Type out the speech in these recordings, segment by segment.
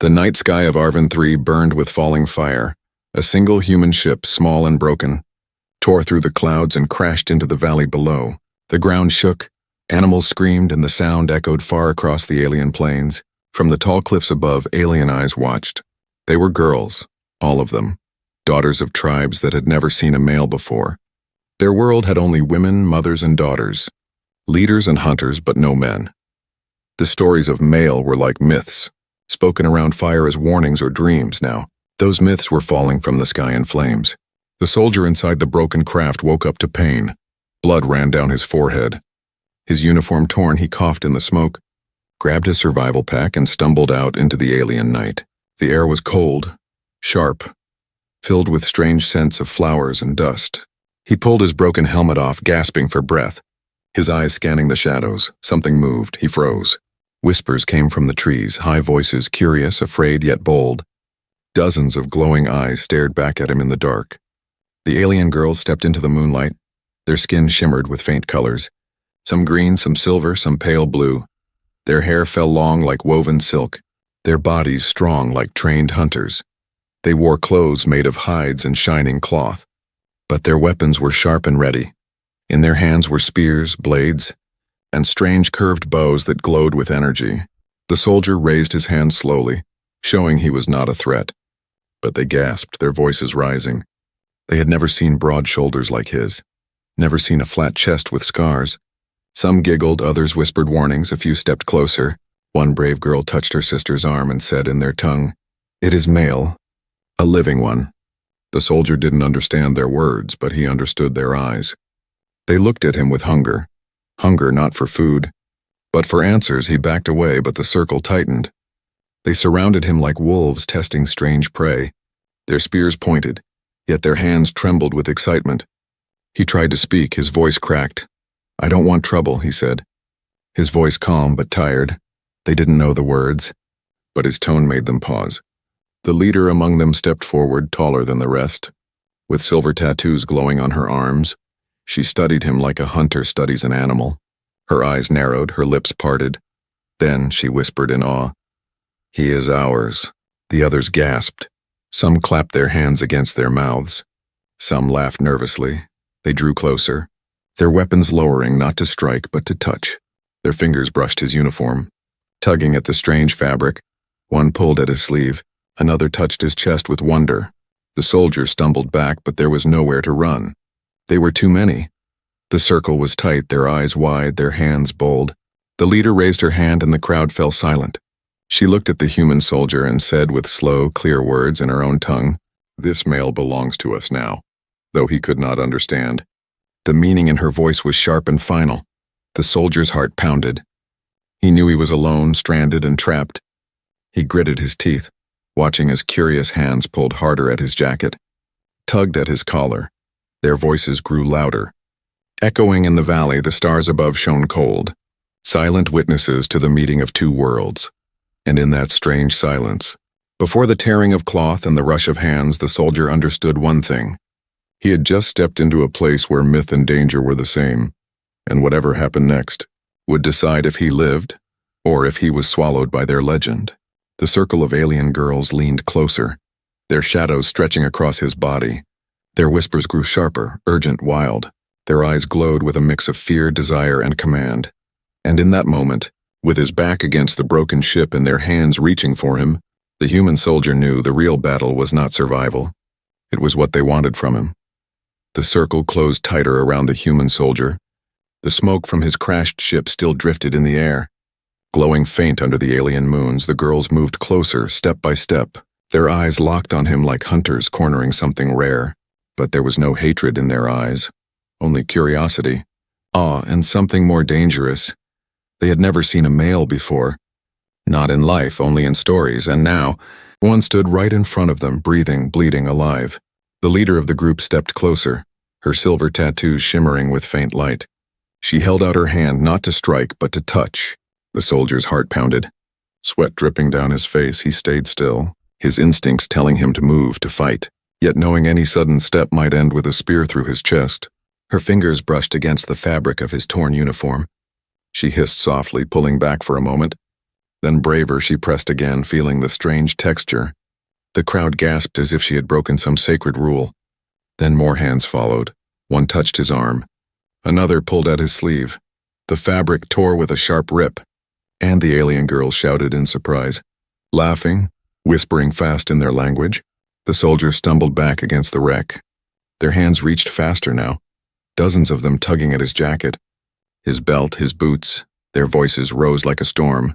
The night sky of Arvin 3 burned with falling fire. A single human ship, small and broken, tore through the clouds and crashed into the valley below. The ground shook, animals screamed, and the sound echoed far across the alien plains. From the tall cliffs above, alien eyes watched. They were girls, all of them, daughters of tribes that had never seen a male before. Their world had only women, mothers, and daughters, leaders and hunters, but no men. The stories of male were like myths, spoken around fire as warnings or dreams now. Those myths were falling from the sky in flames. The soldier inside the broken craft woke up to pain. Blood ran down his forehead. His uniform torn, he coughed in the smoke, grabbed his survival pack, and stumbled out into the alien night. The air was cold, sharp, filled with strange scents of flowers and dust. He pulled his broken helmet off, gasping for breath. His eyes scanning the shadows. Something moved. He froze. Whispers came from the trees, high voices, curious, afraid, yet bold. Dozens of glowing eyes stared back at him in the dark. The alien girls stepped into the moonlight. Their skin shimmered with faint colors. Some green, some silver, some pale blue. Their hair fell long like woven silk. Their bodies strong like trained hunters. They wore clothes made of hides and shining cloth. But their weapons were sharp and ready. In their hands were spears, blades, and strange curved bows that glowed with energy. The soldier raised his hand slowly, showing he was not a threat. But they gasped, their voices rising. They had never seen broad shoulders like his, never seen a flat chest with scars. Some giggled, others whispered warnings, a few stepped closer. One brave girl touched her sister's arm and said in their tongue, "It is male, a living one." The soldier didn't understand their words, but he understood their eyes. They looked at him with hunger. Hunger not for food, but for answers. He backed away, but the circle tightened. They surrounded him like wolves testing strange prey. Their spears pointed, yet their hands trembled with excitement. He tried to speak, his voice cracked. "I don't want trouble," he said. His voice calm but tired. They didn't know the words, but his tone made them pause. The leader among them stepped forward, taller than the rest, with silver tattoos glowing on her arms. She studied him like a hunter studies an animal. Her eyes narrowed, her lips parted. Then she whispered in awe, "He is ours." The others gasped. Some clapped their hands against their mouths. Some laughed nervously. They drew closer, their weapons lowering, not to strike but to touch. Their fingers brushed his uniform, tugging at the strange fabric. One pulled at his sleeve. Another touched his chest with wonder. The soldier stumbled back, but there was nowhere to run. They were too many. The circle was tight, their eyes wide, their hands bold. The leader raised her hand and the crowd fell silent. She looked at the human soldier and said with slow, clear words in her own tongue, "This male belongs to us now," though he could not understand. The meaning in her voice was sharp and final. The soldier's heart pounded. He knew he was alone, stranded and trapped. He gritted his teeth, watching as curious hands pulled harder at his jacket, tugged at his collar. Their voices grew louder. Echoing in the valley, the stars above shone cold, silent witnesses to the meeting of two worlds. And in that strange silence, before the tearing of cloth and the rush of hands, the soldier understood one thing. He had just stepped into a place where myth and danger were the same, and whatever happened next would decide if he lived or if he was swallowed by their legend. The circle of alien girls leaned closer, their shadows stretching across his body. Their whispers grew sharper, urgent, wild. Their eyes glowed with a mix of fear, desire, and command. And in that moment, with his back against the broken ship and their hands reaching for him, the human soldier knew the real battle was not survival. It was what they wanted from him. The circle closed tighter around the human soldier. The smoke from his crashed ship still drifted in the air. Glowing faint under the alien moons, the girls moved closer, step by step, their eyes locked on him like hunters cornering something rare. But there was no hatred in their eyes, only curiosity, awe, and something more dangerous. They had never seen a male before. Not in life, only in stories, and now, one stood right in front of them, breathing, bleeding, alive. The leader of the group stepped closer, her silver tattoos shimmering with faint light. She held out her hand not to strike, but to touch. The soldier's heart pounded. Sweat dripping down his face, he stayed still, his instincts telling him to move, to fight, yet knowing any sudden step might end with a spear through his chest. Her fingers brushed against the fabric of his torn uniform. She hissed softly, pulling back for a moment. Then braver, she pressed again, feeling the strange texture. The crowd gasped as if she had broken some sacred rule. Then more hands followed. One touched his arm. Another pulled at his sleeve. The fabric tore with a sharp rip, and the alien girls shouted in surprise. Laughing, whispering fast in their language, the soldiers stumbled back against the wreck. Their hands reached faster now, dozens of them tugging at his jacket. His belt, his boots, their voices rose like a storm,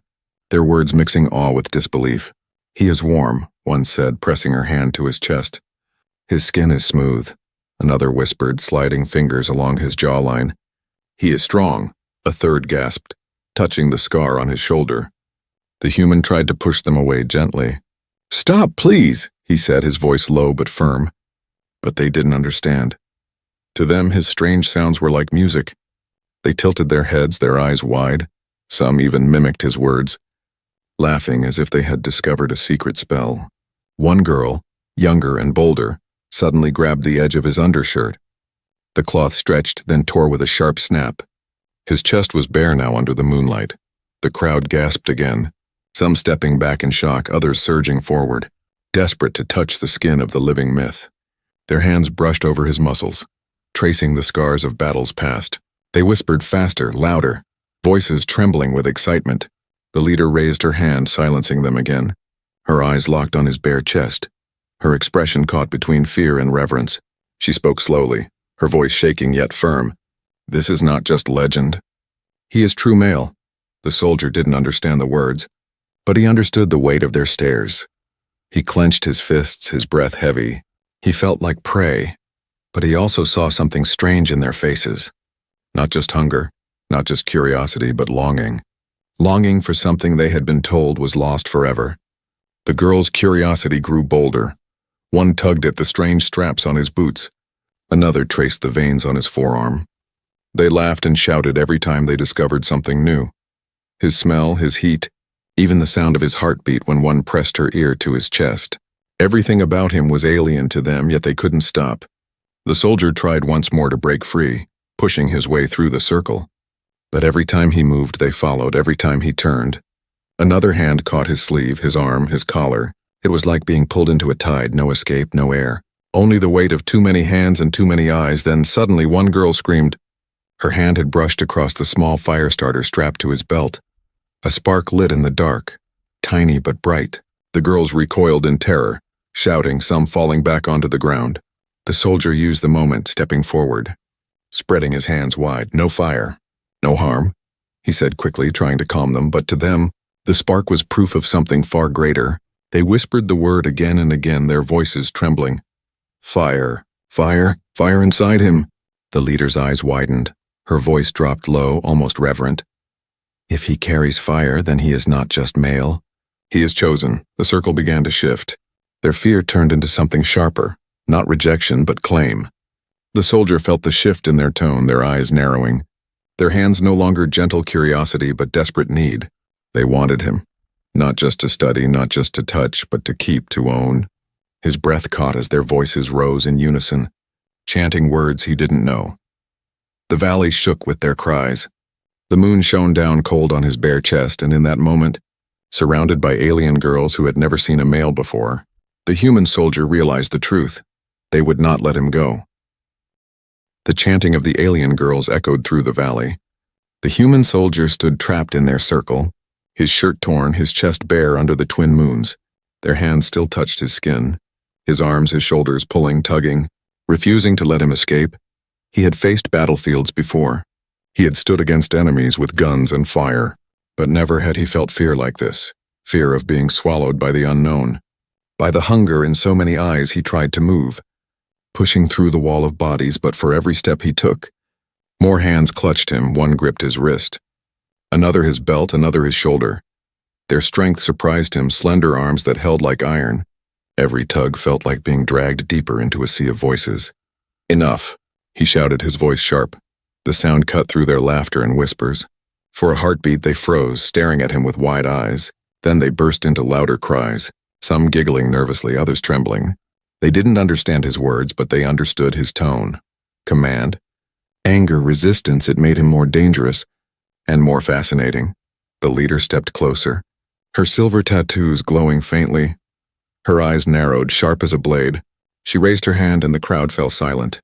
their words mixing awe with disbelief. "He is warm," one said, pressing her hand to his chest. "His skin is smooth," another whispered, sliding fingers along his jawline. "He is strong," a third gasped, touching the scar on his shoulder. The human tried to push them away gently. "Stop, please," he said, his voice low but firm. But they didn't understand. To them, his strange sounds were like music. They tilted their heads, their eyes wide. Some even mimicked his words, laughing as if they had discovered a secret spell. One girl, younger and bolder, suddenly grabbed the edge of his undershirt. The cloth stretched, then tore with a sharp snap. His chest was bare now under the moonlight. The crowd gasped again, some stepping back in shock, others surging forward, desperate to touch the skin of the living myth. Their hands brushed over his muscles, tracing the scars of battles past. They whispered faster, louder, voices trembling with excitement. The leader raised her hand, silencing them again. Her eyes locked on his bare chest, her expression caught between fear and reverence. She spoke slowly, her voice shaking yet firm. "This is not just legend. He is true male." The soldier didn't understand the words, but he understood the weight of their stares. He clenched his fists, his breath heavy. He felt like prey, but he also saw something strange in their faces. Not just hunger, not just curiosity, but longing. Longing for something they had been told was lost forever. The girl's curiosity grew bolder. One tugged at the strange straps on his boots. Another traced the veins on his forearm. They laughed and shouted every time they discovered something new. His smell, his heat, even the sound of his heartbeat when one pressed her ear to his chest. Everything about him was alien to them, yet they couldn't stop. The soldier tried once more to break free, pushing his way through the circle. But every time he moved, they followed. Every time he turned, another hand caught his sleeve, his arm, his collar. It was like being pulled into a tide, no escape, no air. Only the weight of too many hands and too many eyes. Then suddenly one girl screamed. Her hand had brushed across the small fire starter strapped to his belt. A spark lit in the dark, tiny but bright. The girls recoiled in terror, shouting, some falling back onto the ground. The soldier used the moment, stepping forward, spreading his hands wide. "No fire, no harm," he said quickly, trying to calm them, but to them, the spark was proof of something far greater. They whispered the word again and again, their voices trembling. "Fire, fire, fire inside him." The leader's eyes widened. Her voice dropped low, almost reverent. "If he carries fire, then he is not just male. He is chosen." The circle began to shift. Their fear turned into something sharper, not rejection, but claim. The soldier felt the shift in their tone, their eyes narrowing. Their hands no longer gentle curiosity, but desperate need. They wanted him. Not just to study, not just to touch, but to keep, to own. His breath caught as their voices rose in unison, chanting words he didn't know. The valley shook with their cries. The moon shone down cold on his bare chest, and in that moment, surrounded by alien girls who had never seen a male before, the human soldier realized the truth. They would not let him go. The chanting of the alien girls echoed through the valley. The human soldier stood trapped in their circle, his shirt torn, his chest bare under the twin moons. Their hands still touched his skin, his arms, his shoulders pulling, tugging, refusing to let him escape. He had faced battlefields before. He had stood against enemies with guns and fire, but never had he felt fear like this, fear of being swallowed by the unknown. By the hunger in so many eyes, he tried to move, pushing through the wall of bodies, but for every step he took, more hands clutched him. One gripped his wrist, another his belt, another his shoulder. Their strength surprised him, slender arms that held like iron. Every tug felt like being dragged deeper into a sea of voices. "Enough," he shouted, his voice sharp. The sound cut through their laughter and whispers. For a heartbeat they froze, staring at him with wide eyes. Then they burst into louder cries, some giggling nervously, others trembling. They didn't understand his words, but they understood his tone. Command, anger, resistance. It made him more dangerous and more fascinating. The leader stepped closer, her silver tattoos glowing faintly. Her eyes narrowed, sharp as a blade. She raised her hand and the crowd fell silent.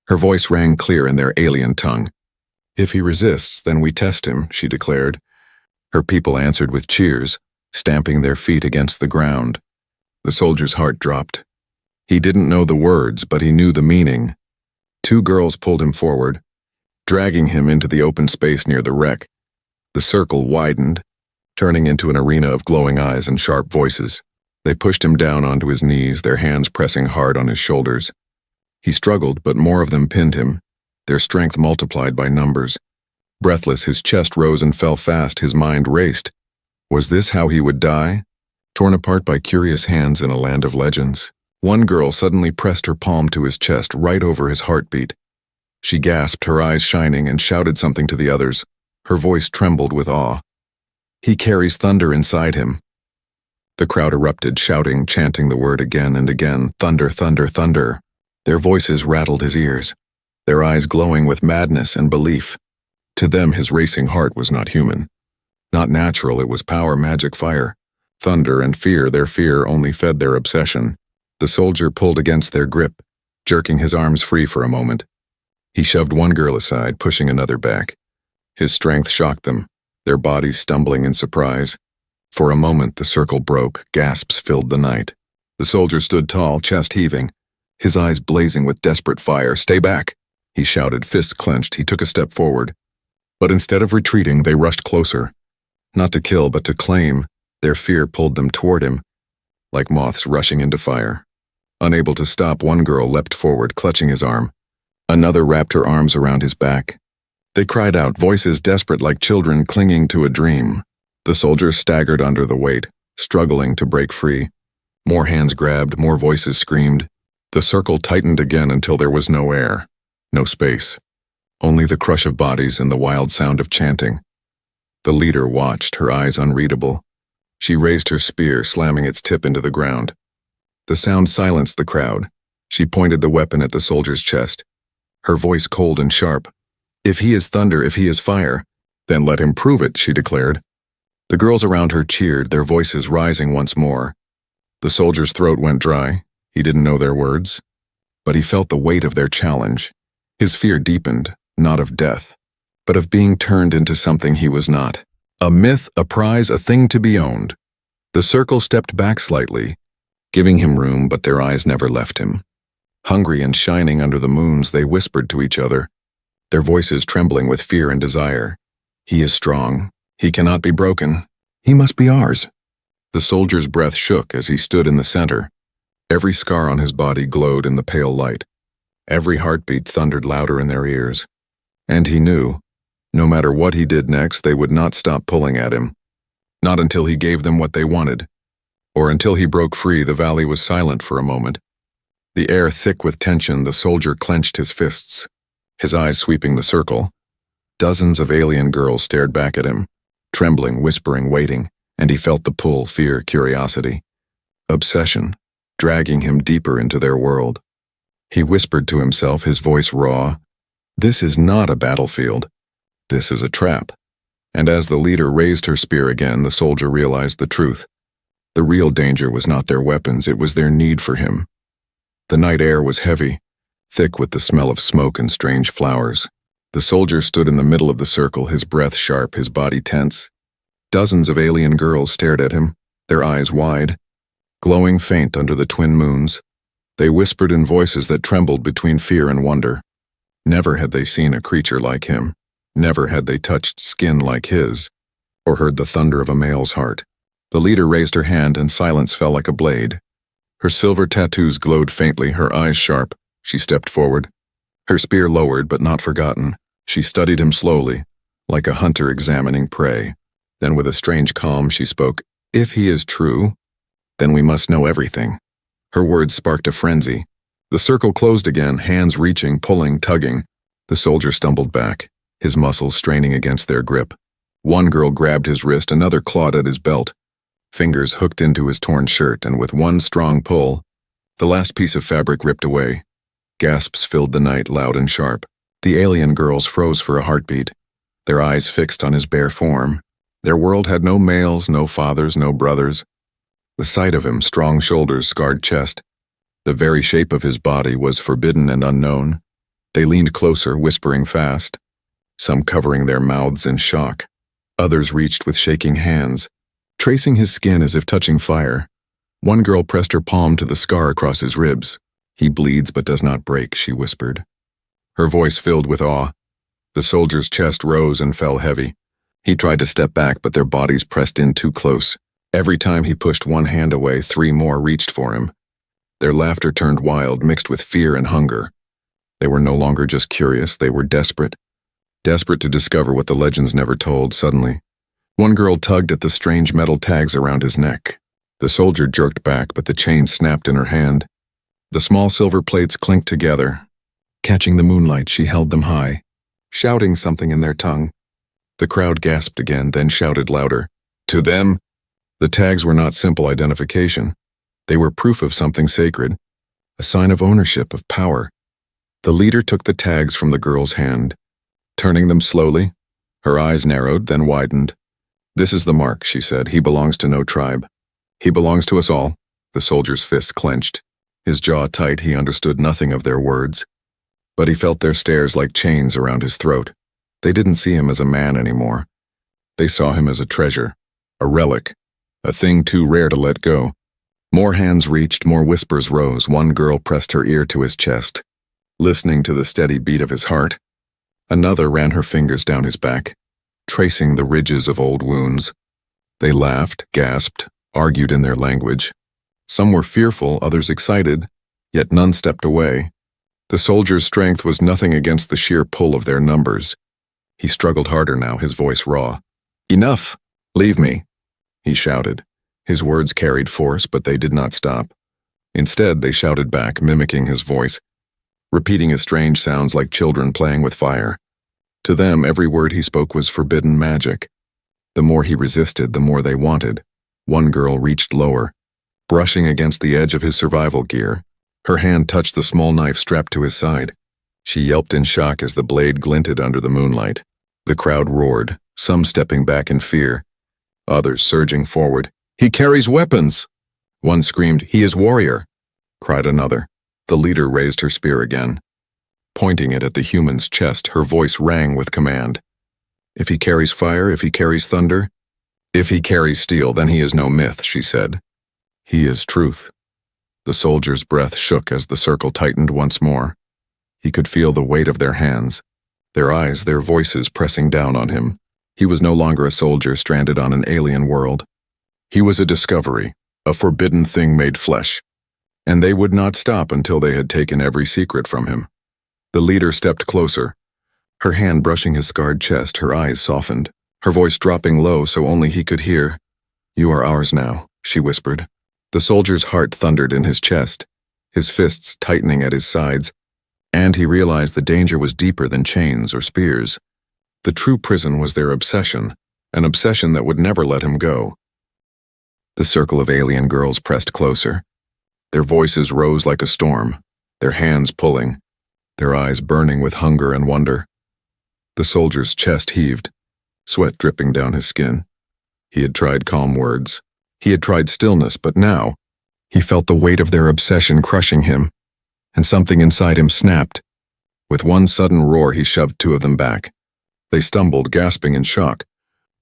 Her voice rang clear in their alien tongue. "If he resists, then we test him," she declared. Her people answered with cheers, stamping their feet against the ground. The soldier's heart dropped. He didn't know the words, but he knew the meaning. Two girls pulled him forward, dragging him into the open space near the wreck. The circle widened, turning into an arena of glowing eyes and sharp voices. They pushed him down onto his knees, their hands pressing hard on his shoulders. He struggled, but more of them pinned him, their strength multiplied by numbers. Breathless, his chest rose and fell fast, his mind raced. Was this how he would die? Torn apart by curious hands in a land of legends. One girl suddenly pressed her palm to his chest, right over his heartbeat. She gasped, her eyes shining, and shouted something to the others. Her voice trembled with awe. "He carries thunder inside him." The crowd erupted, shouting, chanting the word again and again. "Thunder, thunder, thunder." Their voices rattled his ears, their eyes glowing with madness and belief. To them, his racing heart was not human. Not natural, it was power, magic, fire. Thunder and fear, their fear only fed their obsession. The soldier pulled against their grip, jerking his arms free for a moment. He shoved one girl aside, pushing another back. His strength shocked them, their bodies stumbling in surprise. For a moment, the circle broke, gasps filled the night. The soldier stood tall, chest heaving, his eyes blazing with desperate fire. "Stay back," he shouted, fists clenched. He took a step forward. But instead of retreating, they rushed closer. Not to kill, but to claim. Their fear pulled them toward him, like moths rushing into fire. Unable to stop, one girl leapt forward, clutching his arm. Another wrapped her arms around his back. They cried out, voices desperate like children clinging to a dream. The soldier staggered under the weight, struggling to break free. More hands grabbed, more voices screamed. The circle tightened again until there was no air, no space. Only the crush of bodies and the wild sound of chanting. The leader watched, her eyes unreadable. She raised her spear, slamming its tip into the ground. The sound silenced the crowd. She pointed the weapon at the soldier's chest, her voice cold and sharp. "If he is thunder, if he is fire, then let him prove it," she declared. The girls around her cheered, their voices rising once more. The soldier's throat went dry. He didn't know their words, but he felt the weight of their challenge. His fear deepened, not of death, but of being turned into something he was not. A myth, a prize, a thing to be owned. The circle stepped back slightly, giving him room, but their eyes never left him. Hungry and shining under the moons, they whispered to each other, their voices trembling with fear and desire. "He is strong. He cannot be broken. He must be ours." The soldier's breath shook as he stood in the center. Every scar on his body glowed in the pale light. Every heartbeat thundered louder in their ears. And he knew, no matter what he did next, they would not stop pulling at him. Not until he gave them what they wanted. Or until he broke free. The valley was silent for a moment. The air thick with tension, the soldier clenched his fists, his eyes sweeping the circle. Dozens of alien girls stared back at him, trembling, whispering, waiting, and he felt the pull, fear, curiosity. Obsession, dragging him deeper into their world. He whispered to himself, his voice raw, "This is not a battlefield. This is a trap." And as the leader raised her spear again, the soldier realized the truth. The real danger was not their weapons, it was their need for him. The night air was heavy, thick with the smell of smoke and strange flowers. The soldier stood in the middle of the circle, his breath sharp, his body tense. Dozens of alien girls stared at him, their eyes wide, glowing faint under the twin moons. They whispered in voices that trembled between fear and wonder. Never had they seen a creature like him. Never had they touched skin like his, or heard the thunder of a male's heart. The leader raised her hand and silence fell like a blade. Her silver tattoos glowed faintly, her eyes sharp. She stepped forward, her spear lowered but not forgotten. She studied him slowly, like a hunter examining prey. Then with a strange calm she spoke, "If he is true, then we must know everything." Her words sparked a frenzy. The circle closed again, hands reaching, pulling, tugging. The soldier stumbled back, his muscles straining against their grip. One girl grabbed his wrist, another clawed at his belt. Fingers hooked into his torn shirt, and with one strong pull, the last piece of fabric ripped away. Gasps filled the night, loud and sharp. The alien girls froze for a heartbeat, their eyes fixed on his bare form. Their world had no males, no fathers, no brothers. The sight of him, strong shoulders, scarred chest, the very shape of his body was forbidden and unknown. They leaned closer, whispering fast, some covering their mouths in shock. Others reached with shaking hands, tracing his skin as if touching fire. One girl pressed her palm to the scar across his ribs. "He bleeds but does not break," she whispered. Her voice filled with awe. The soldier's chest rose and fell heavy. He tried to step back, but their bodies pressed in too close. Every time he pushed one hand away, 3 more reached for him. Their laughter turned wild, mixed with fear and hunger. They were no longer just curious, they were desperate. Desperate to discover what the legends never told. Suddenly, one girl tugged at the strange metal tags around his neck. The soldier jerked back, but the chain snapped in her hand. The small silver plates clinked together. Catching the moonlight, she held them high, shouting something in their tongue. The crowd gasped again, then shouted louder. To them, the tags were not simple identification. They were proof of something sacred, a sign of ownership, of power. The leader took the tags from the girl's hand, turning them slowly. Her eyes narrowed, then widened. "This is the mark," she said. "He belongs to no tribe. He belongs to us all." The soldier's fist clenched. His jaw tight, he understood nothing of their words. But he felt their stares like chains around his throat. They didn't see him as a man anymore. They saw him as a treasure, a relic, a thing too rare to let go. More hands reached, more whispers rose. One girl pressed her ear to his chest, listening to the steady beat of his heart. Another ran her fingers down his back, tracing the ridges of old wounds. They laughed, gasped, argued in their language. Some were fearful, others excited, yet none stepped away. The soldier's strength was nothing against the sheer pull of their numbers. He struggled harder now, his voice raw. "Enough! Leave me!" he shouted. His words carried force, but they did not stop. Instead, they shouted back, mimicking his voice, repeating his strange sounds like children playing with fire. To them, every word he spoke was forbidden magic. The more he resisted, the more they wanted. One girl reached lower, brushing against the edge of his survival gear. Her hand touched the small knife strapped to his side. She yelped in shock as the blade glinted under the moonlight. The crowd roared, some stepping back in fear, others surging forward. "He carries weapons!" One screamed. "He is warrior!" cried another. The leader raised her spear again. Pointing it at the human's chest, her voice rang with command. "If he carries fire, if he carries thunder, if he carries steel, then he is no myth," she said. "He is truth." The soldier's breath shook as the circle tightened once more. He could feel the weight of their hands, their eyes, their voices pressing down on him. He was no longer a soldier stranded on an alien world. He was a discovery, a forbidden thing made flesh, and they would not stop until they had taken every secret from him. The leader stepped closer, her hand brushing his scarred chest, her eyes softened, her voice dropping low so only he could hear. "You are ours now," she whispered. The soldier's heart thundered in his chest, his fists tightening at his sides, and he realized the danger was deeper than chains or spears. The true prison was their obsession, an obsession that would never let him go. The circle of alien girls pressed closer. Their voices rose like a storm, their hands pulling, their eyes burning with hunger and wonder. The soldier's chest heaved, sweat dripping down his skin. He had tried calm words. He had tried stillness, but now he felt the weight of their obsession crushing him, and something inside him snapped. With one sudden roar, he shoved 2 of them back. They stumbled, gasping in shock.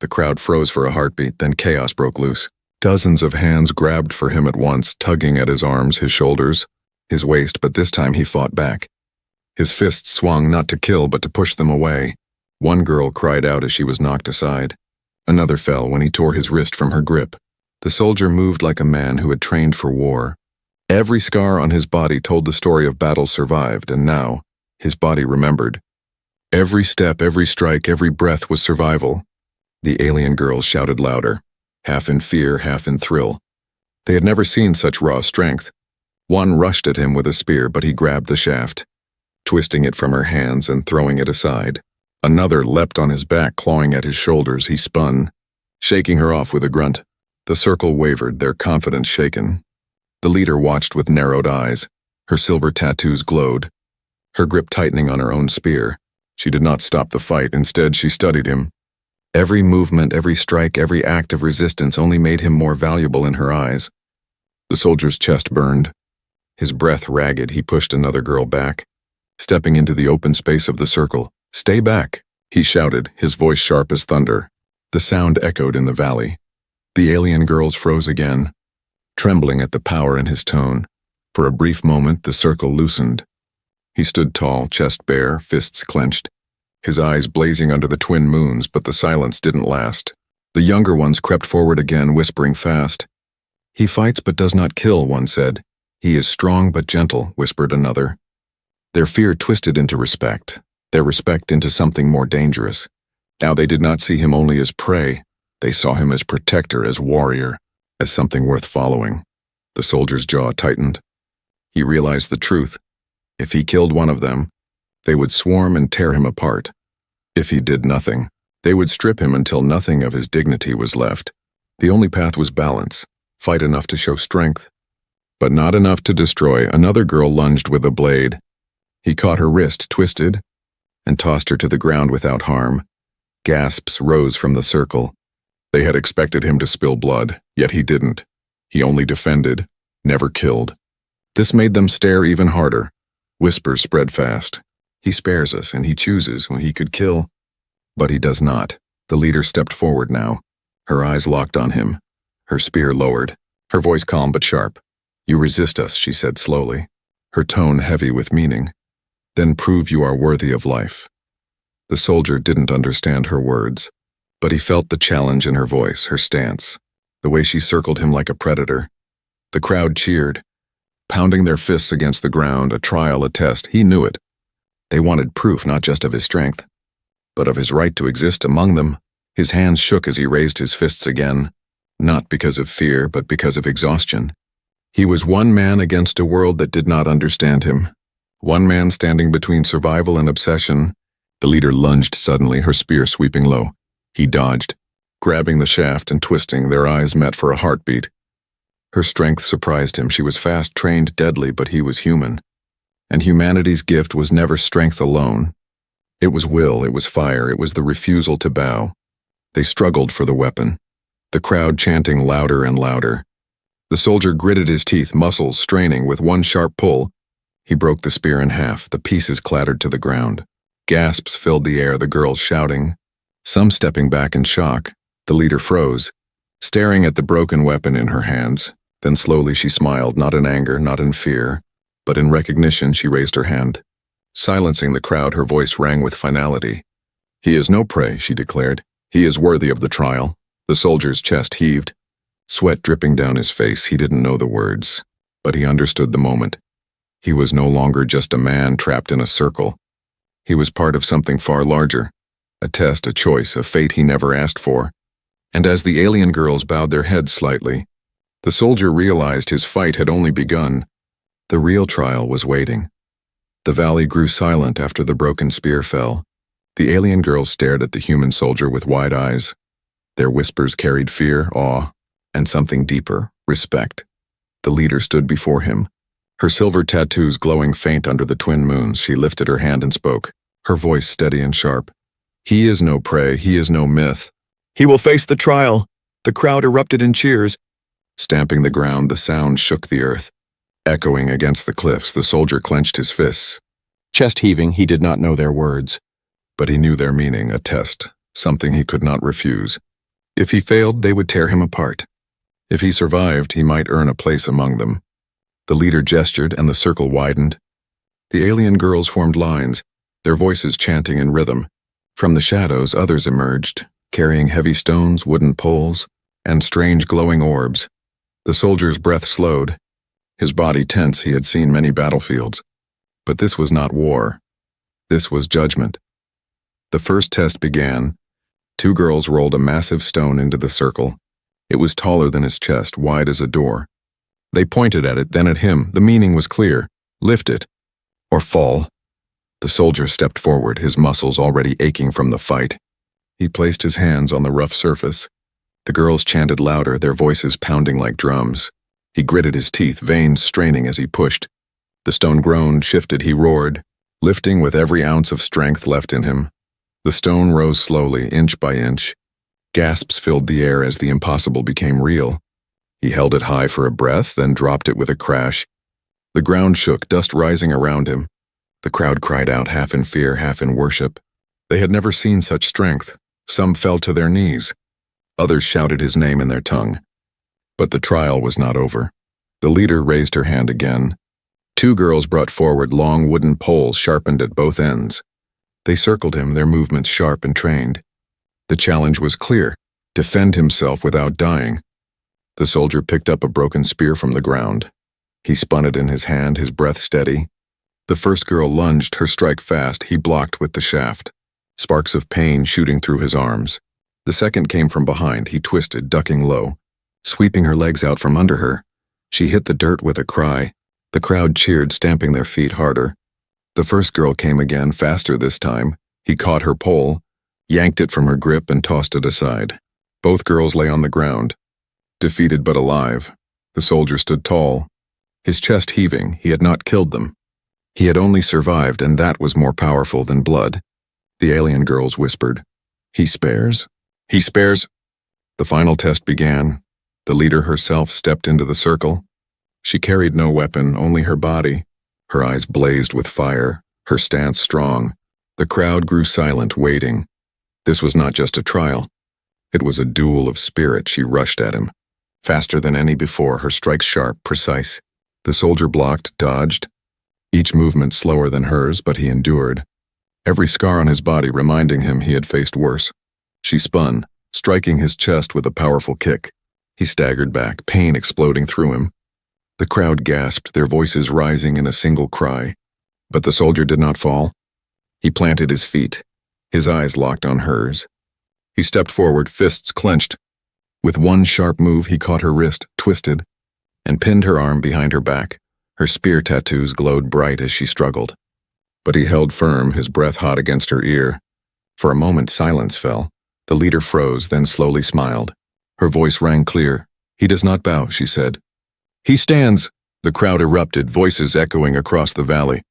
The crowd froze for a heartbeat, then chaos broke loose. Dozens of hands grabbed for him at once, tugging at his arms, his shoulders, his waist, but this time he fought back. His fists swung not to kill, but to push them away. One girl cried out as she was knocked aside. Another fell when he tore his wrist from her grip. The soldier moved like a man who had trained for war. Every scar on his body told the story of battles survived, and now his body remembered. Every step, every strike, every breath was survival. The alien girls shouted louder, half in fear, half in thrill. They had never seen such raw strength. One rushed at him with a spear, but he grabbed the shaft, twisting it from her hands and throwing it aside. Another leapt on his back, clawing at his shoulders. He spun, shaking her off with a grunt. The circle wavered, their confidence shaken. The leader watched with narrowed eyes. Her silver tattoos glowed, her grip tightening on her own spear. She did not stop the fight. Instead, she studied him. Every movement, every strike, every act of resistance only made him more valuable in her eyes. The soldier's chest burned. His breath ragged, he pushed another girl back, stepping into the open space of the circle. "Stay back," he shouted, his voice sharp as thunder. The sound echoed in the valley. The alien girls froze again, trembling at the power in his tone. For a brief moment, the circle loosened. He stood tall, chest bare, fists clenched, his eyes blazing under the twin moons, but the silence didn't last. The younger ones crept forward again, whispering fast. "He fights but does not kill," one said. "He is strong but gentle," whispered another. Their fear twisted into respect, their respect into something more dangerous. Now they did not see him only as prey. They saw him as protector, as warrior, as something worth following. The soldier's jaw tightened. He realized the truth. If he killed one of them, they would swarm and tear him apart. If he did nothing, they would strip him until nothing of his dignity was left. The only path was balance, fight enough to show strength, but not enough to destroy. Another girl lunged with a blade. He caught her wrist, twisted, and tossed her to the ground without harm. Gasps rose from the circle. They had expected him to spill blood, yet he didn't. He only defended, never killed. This made them stare even harder. Whispers spread fast. "He spares us, and he chooses when he could kill." But he does not. The leader stepped forward now. Her eyes locked on him. Her spear lowered. Her voice calm but sharp. "You resist us," she said slowly, her tone heavy with meaning. "Then prove you are worthy of life." The soldier didn't understand her words, but he felt the challenge in her voice, her stance, the way she circled him like a predator. The crowd cheered, pounding their fists against the ground, a trial, a test. He knew it. They wanted proof not just of his strength, but of his right to exist among them. His hands shook as he raised his fists again, not because of fear, but because of exhaustion. He was one man against a world that did not understand him. One man standing between survival and obsession. The leader lunged suddenly, her spear sweeping low. He dodged, grabbing the shaft and twisting. Their eyes met for a heartbeat. Her strength surprised him. She was fast, trained, deadly, but he was human. And humanity's gift was never strength alone. It was will, it was fire, it was the refusal to bow. They struggled for the weapon, the crowd chanting louder and louder. The soldier gritted his teeth, muscles straining. With one sharp pull, he broke the spear in half. The pieces clattered to the ground. Gasps filled the air, the girls shouting, some stepping back in shock. The leader froze, staring at the broken weapon in her hands. Then slowly she smiled, not in anger, not in fear, but in recognition. She raised her hand. Silencing the crowd, her voice rang with finality. "He is no prey," she declared. "He is worthy of the trial." The soldier's chest heaved, sweat dripping down his face. He didn't know the words, but he understood the moment. He was no longer just a man trapped in a circle. He was part of something far larger, a test, a choice, a fate he never asked for. And as the alien girls bowed their heads slightly, the soldier realized his fight had only begun. The real trial was waiting. The valley grew silent after the broken spear fell. The alien girls stared at the human soldier with wide eyes. Their whispers carried fear, awe, and something deeper, respect. The leader stood before him, her silver tattoos glowing faint under the twin moons. She lifted her hand and spoke, her voice steady and sharp. "He is no prey, he is no myth. He will face the trial." The crowd erupted in cheers. Stamping the ground, the sound shook the earth. Echoing against the cliffs, the soldier clenched his fists. Chest heaving, he did not know their words, but he knew their meaning, a test, something he could not refuse. If he failed, they would tear him apart. If he survived, he might earn a place among them. The leader gestured, and the circle widened. The alien girls formed lines, their voices chanting in rhythm. From the shadows, others emerged, carrying heavy stones, wooden poles, and strange glowing orbs. The soldier's breath slowed, his body tense. He had seen many battlefields. But this was not war. This was judgment. The first test began. 2 girls rolled a massive stone into the circle. It was taller than his chest, wide as a door. They pointed at it, then at him. The meaning was clear. Lift it, or fall. The soldier stepped forward, his muscles already aching from the fight. He placed his hands on the rough surface. The girls chanted louder, their voices pounding like drums. He gritted his teeth, veins straining as he pushed. The stone groaned, shifted, he roared, lifting with every ounce of strength left in him. The stone rose slowly, inch by inch, Gasps filled the air as the impossible became real. He held it high for a breath, then dropped it with a crash. The ground shook, dust rising around him. The crowd cried out, half in fear, half in worship. They had never seen such strength. Some fell to their knees. Others shouted his name in their tongue. But the trial was not over. The leader raised her hand again. 2 girls brought forward long wooden poles sharpened at both ends. They circled him, their movements sharp and trained. The challenge was clear: defend himself without dying. The soldier picked up a broken spear from the ground. He spun it in his hand, his breath steady. The first girl lunged, her strike fast. He blocked with the shaft, sparks of pain shooting through his arms. The second came from behind. He twisted, ducking low, sweeping her legs out from under her. She hit the dirt with a cry. The crowd cheered, stamping their feet harder. The first girl came again, faster this time. He caught her pole, yanked it from her grip, and tossed it aside. Both girls lay on the ground, defeated but alive. The soldier stood tall, his chest heaving. He had not killed them. He had only survived, and that was more powerful than blood. The alien girls whispered, "He spares? He spares?" The final test began. The leader herself stepped into the circle. She carried no weapon, only her body. Her eyes blazed with fire, her stance strong. The crowd grew silent, waiting. This was not just a trial. It was a duel of spirit. She rushed at him, faster than any before, her strikes sharp, precise. The soldier blocked, dodged, each movement slower than hers, but he endured, every scar on his body reminding him he had faced worse. She spun, striking his chest with a powerful kick. He staggered back, pain exploding through him. The crowd gasped, their voices rising in a single cry. But the soldier did not fall. He planted his feet, his eyes locked on hers. He stepped forward, fists clenched. With one sharp move, he caught her wrist, twisted, and pinned her arm behind her back. Her spear tattoos glowed bright as she struggled. But he held firm, his breath hot against her ear. For a moment, silence fell. The leader froze, then slowly smiled. Her voice rang clear. "He does not bow," she said. "He stands!" The crowd erupted, voices echoing across the valley.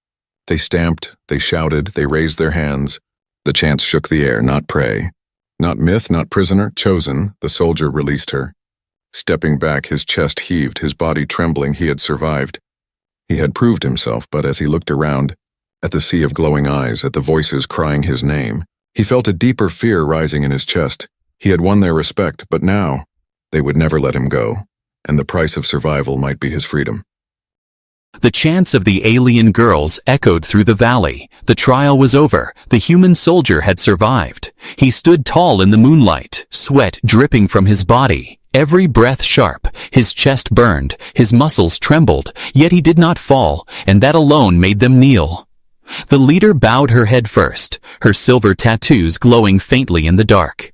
They stamped, they shouted, they raised their hands. The chants shook the air, not prey, not myth, not prisoner, chosen. The soldier released her. Stepping back, his chest heaved, his body trembling. He had survived. He had proved himself, but as he looked around, at the sea of glowing eyes, at the voices crying his name, he felt a deeper fear rising in his chest. He had won their respect, but now they would never let him go, and the price of survival might be his freedom. The chants of the alien girls echoed through the valley. The trial was over. The human soldier had survived. He stood tall in the moonlight, sweat dripping from his body, every breath sharp. His chest burned, his muscles trembled, yet he did not fall, and that alone made them kneel. The leader bowed her head first, her silver tattoos glowing faintly in the dark.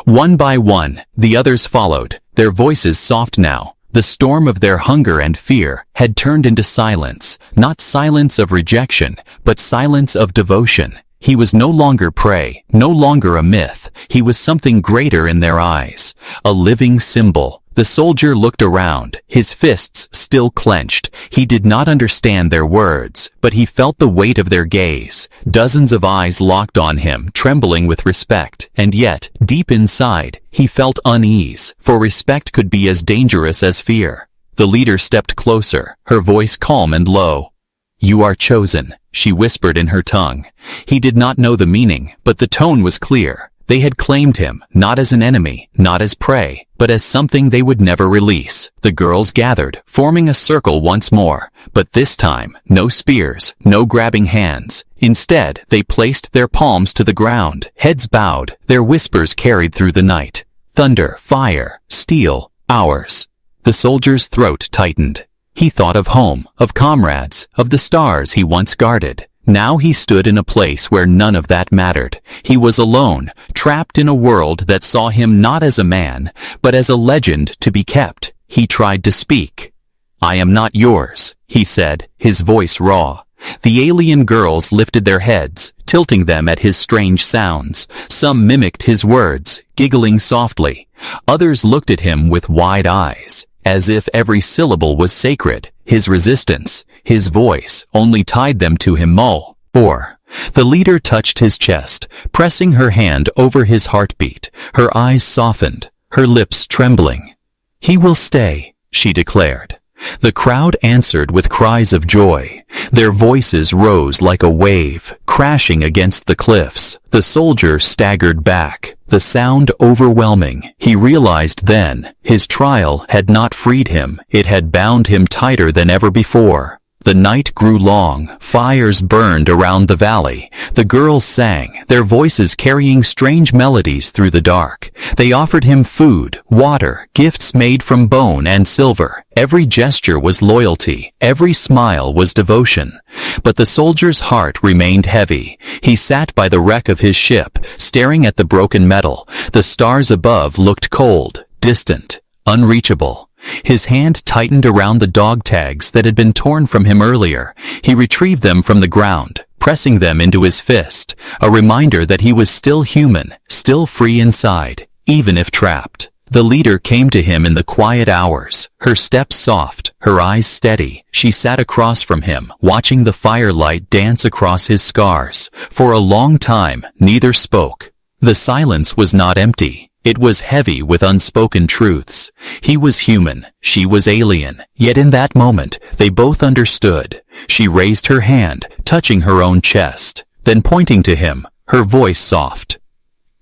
One by one, the others followed, their voices soft now. The storm of their hunger and fear had turned into silence, not silence of rejection, but silence of devotion. He was no longer prey, no longer a myth. He was something greater in their eyes, a living symbol. The soldier looked around, his fists still clenched. He did not understand their words, but he felt the weight of their gaze. Dozens of eyes locked on him, trembling with respect. And yet, deep inside, he felt unease, for respect could be as dangerous as fear. The leader stepped closer, her voice calm and low. "You are chosen," she whispered in her tongue. He did not know the meaning, but the tone was clear. They had claimed him, not as an enemy, not as prey, but as something they would never release. The girls gathered, forming a circle once more, but this time, no spears, no grabbing hands. Instead, they placed their palms to the ground, heads bowed, their whispers carried through the night. Thunder, fire, steel, ours. The soldier's throat tightened. He thought of home, of comrades, of the stars he once guarded. Now he stood in a place where none of that mattered. He was alone, trapped in a world that saw him not as a man, but as a legend to be kept. He tried to speak. "I am not yours," he said, his voice raw. The alien girls lifted their heads, tilting them at his strange sounds. Some mimicked his words, giggling softly. Others looked at him with wide eyes, as if every syllable was sacred. His resistance, his voice, only tied them to him more. Or, The leader touched his chest, pressing her hand over his heartbeat. Her eyes softened, her lips trembling. "He will stay," she declared. The crowd answered with cries of joy. Their voices rose like a wave, crashing against the cliffs. The soldier staggered back, the sound overwhelming. He realized then, his trial had not freed him, it had bound him tighter than ever before. The night grew long, fires burned around the valley. The girls sang, their voices carrying strange melodies through the dark. They offered him food, water, gifts made from bone and silver. Every gesture was loyalty, every smile was devotion. But the soldier's heart remained heavy. He sat by the wreck of his ship, staring at the broken metal. The stars above looked cold, distant, unreachable. His hand tightened around the dog tags that had been torn from him earlier. He retrieved them from the ground, pressing them into his fist, a reminder that he was still human, still free inside, even if trapped. The leader came to him in the quiet hours, her steps soft, her eyes steady. She sat across from him, watching the firelight dance across his scars. For a long time, neither spoke. The silence was not empty. It was heavy with unspoken truths. He was human, she was alien, yet in that moment, they both understood. She raised her hand, touching her own chest, then pointing to him, her voice soft.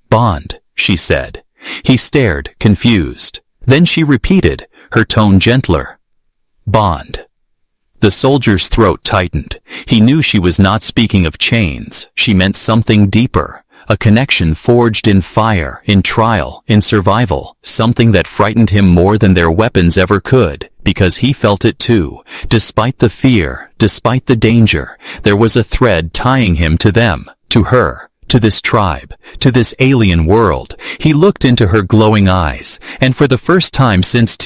"Bond," she said. He stared, confused. Then she repeated, her tone gentler. "Bond." The soldier's throat tightened. He knew she was not speaking of chains. She meant something deeper. A connection forged in fire, in trial, in survival, something that frightened him more than their weapons ever could, because he felt it too. Despite the fear, despite the danger, there was a thread tying him to them, to her, to this tribe, to this alien world. He looked into her glowing eyes, and for the first time since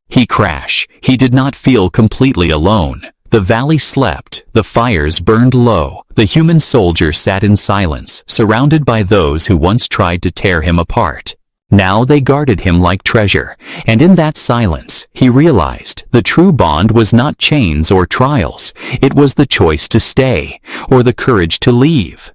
he crashed. He did not feel completely alone. The valley slept, the fires burned low, the human soldier sat in silence, surrounded by those who once tried to tear him apart. Now they guarded him like treasure, and in that silence, he realized the true bond was not chains or trials, it was the choice to stay, or the courage to leave.